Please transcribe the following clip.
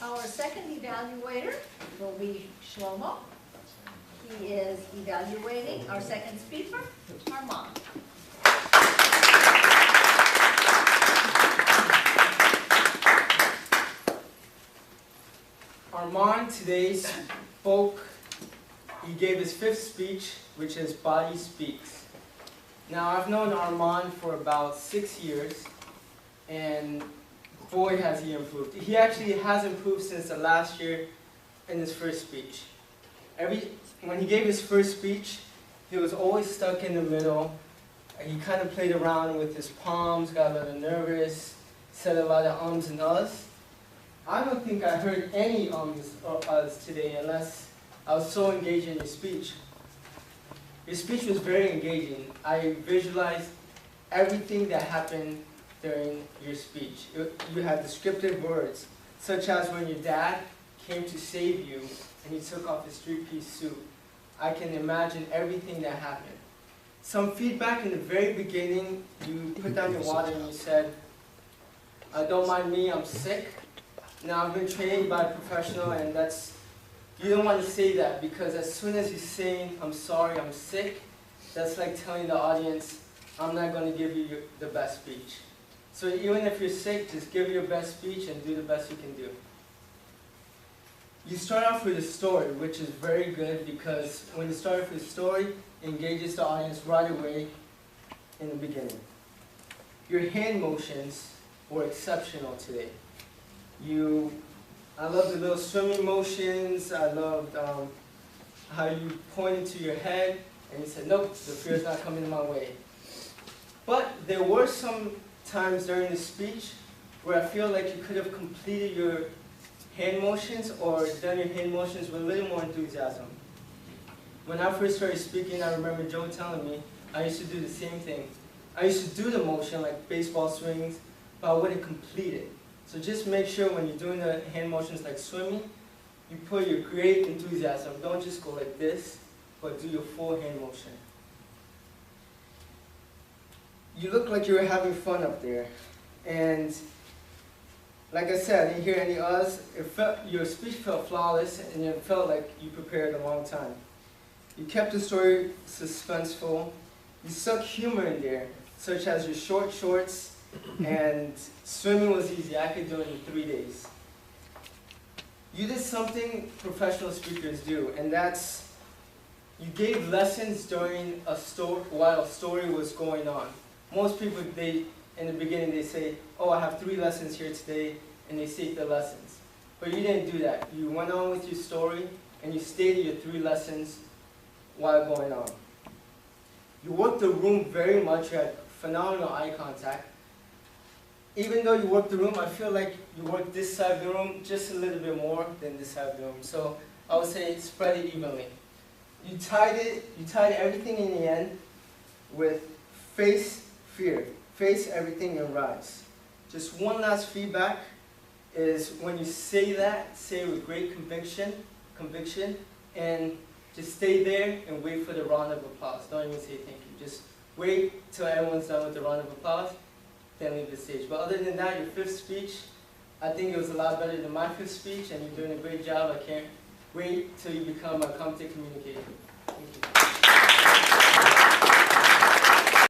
Our second evaluator will be Shelomo. He is evaluating our second speaker, Armand. Armand today spoke, he gave his fifth speech, which is Body Speaks. Now, I've known Armand for about 6 years, and boy has he improved. He actually has improved since the last year in his first speech. When he gave his first speech, he was always stuck in the middle. He kind of played around with his palms, got a little nervous, said a lot of ums and uhs. I don't think I heard any ums or uhs today unless I was so engaged in your speech. Your speech was very engaging. I visualized everything that happened during your speech. You had descriptive words, such as when your dad came to save you and he took off his three-piece suit. I can imagine everything that happened. Some feedback in the very beginning, you put down your water and you said, don't mind me, I'm sick. Now, I've been trained by a professional, and you don't want to say that, because as soon as you say, I'm sorry, I'm sick, that's like telling the audience, I'm not going to give you the best speech. So even if you're sick, just give your best speech and do the best you can do. You start off with a story, which is very good, because when you start off with a story, it engages the audience right away in the beginning. Your hand motions were exceptional today. I loved the little swimming motions. I loved how you pointed to your head and you said, nope, the fear's not coming my way. But there were some times during the speech where I feel like you could have completed your hand motions or done your hand motions with a little more enthusiasm. When I first started speaking, I remember Joe telling me I used to do the same thing. I used to do the motion like baseball swings, but I wouldn't complete it. So just make sure when you're doing the hand motions like swimming, you put your great enthusiasm. Don't just go like this, but do your full hand motion. You look like you were having fun up there. And like I said, I didn't hear any uhs. Your speech felt flawless, and it felt like you prepared a long time. You kept the story suspenseful. You stuck humor in there, such as your short shorts, and swimming was easy. I could do it in 3 days. You did something professional speakers do, and that's you gave lessons during while a story was going on. Most people, in the beginning, they say, oh, I have 3 lessons here today, and they state the lessons. But you didn't do that. You went on with your story, and you stated your 3 lessons while going on. You worked the room very much. You had phenomenal eye contact. Even though you worked the room, I feel like you worked this side of the room just a little bit more than this side of the room. So I would say spread it evenly. You tied everything in the end with face fear. Face everything and rise. Just one last feedback is when you say that, say it with great conviction, and just stay there and wait for the round of applause. Don't even say thank you. Just wait till everyone's done with the round of applause, then leave the stage. But other than that, your 5th speech, I think it was a lot better than my 5th speech, and you're doing a great job. I can't wait till you become a competent communicator. Thank you.